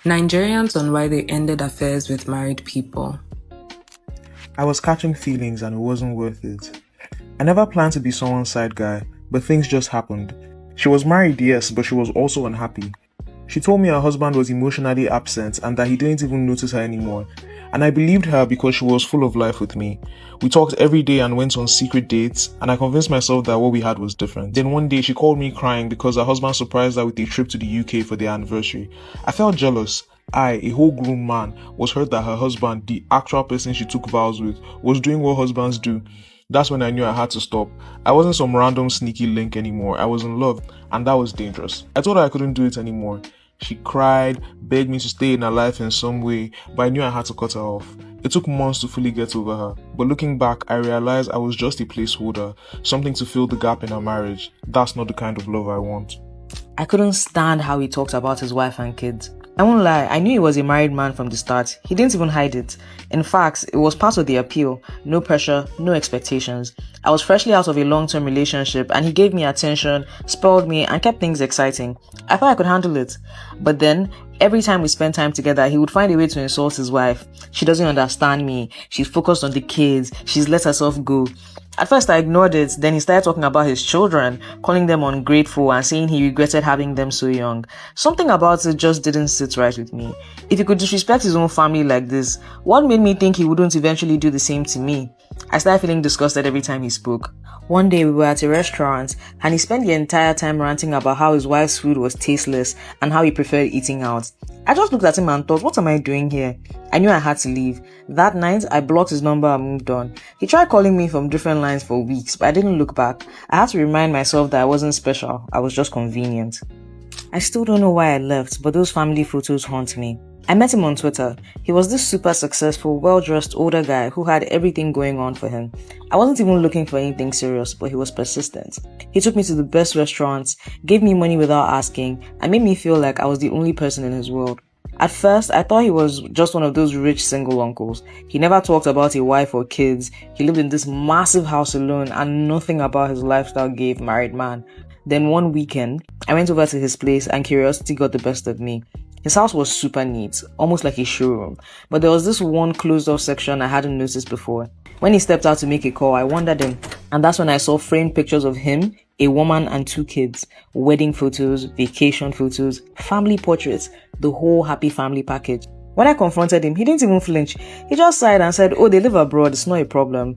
Nigerians on why they ended affairs with married people. I was catching feelings and it wasn't worth it. I never planned to be someone's side guy, but things just happened. She was married, yes, but she was also unhappy. She told me her husband was emotionally absent and that he didn't even notice her anymore. And I believed her because she was full of life with me. We talked every day and went on secret dates, and I convinced myself that what we had was different. Then one day she called me crying because her husband surprised her with a trip to the UK for their anniversary. I felt jealous. I, a whole grown man, was hurt that her husband, the actual person she took vows with, was doing what husbands do. That's when I knew I had to stop. I wasn't some random sneaky link anymore. I was in love, and that was dangerous. I told her I couldn't do it anymore. She cried, begged me to stay in her life in some way, but I knew I had to cut her off. It took months to fully get over her, but looking back, I realized I was just a placeholder, something to fill the gap in her marriage. That's not the kind of love I want. I couldn't stand how he talked about his wife and kids. I won't lie, I knew he was a married man from the start. He didn't even hide it. In fact, it was part of the appeal. No pressure, no expectations. I was freshly out of a long-term relationship and he gave me attention, spoiled me, and kept things exciting. I thought I could handle it. But then, every time we spent time together, he would find a way to insult his wife. She doesn't understand me. She's focused on the kids. She's let herself go. At first I ignored it, then he started talking about his children, calling them ungrateful and saying he regretted having them so young. Something about it just didn't sit right with me. If he could disrespect his own family like this, what made me think he wouldn't eventually do the same to me? I started feeling disgusted every time he spoke. One day we were at a restaurant and he spent the entire time ranting about how his wife's food was tasteless and how he preferred eating out. I just looked at him and thought, what am I doing here? I knew I had to leave. That night, I blocked his number and moved on. He tried calling me from different lines for weeks, but I didn't look back. I had to remind myself that I wasn't special. I was just convenient. I still don't know why I left, but those family photos haunt me. I met him on Twitter. He was this super successful, well-dressed older guy who had everything going on for him. I wasn't even looking for anything serious, but he was persistent. He took me to the best restaurants, gave me money without asking, and made me feel like I was the only person in his world. At first, I thought he was just one of those rich single uncles. He never talked about a wife or kids. He lived in this massive house alone and nothing about his lifestyle gave married man. Then one weekend, I went over to his place and curiosity got the best of me. His house was super neat, almost like a showroom, but there was this one closed-off section I hadn't noticed before. When he stepped out to make a call, I wandered in, and that's when I saw framed pictures of him, a woman and 2 kids, wedding photos, vacation photos, family portraits, the whole happy family package. When I confronted him, he didn't even flinch. He just sighed and said, "Oh, they live abroad, it's not a problem."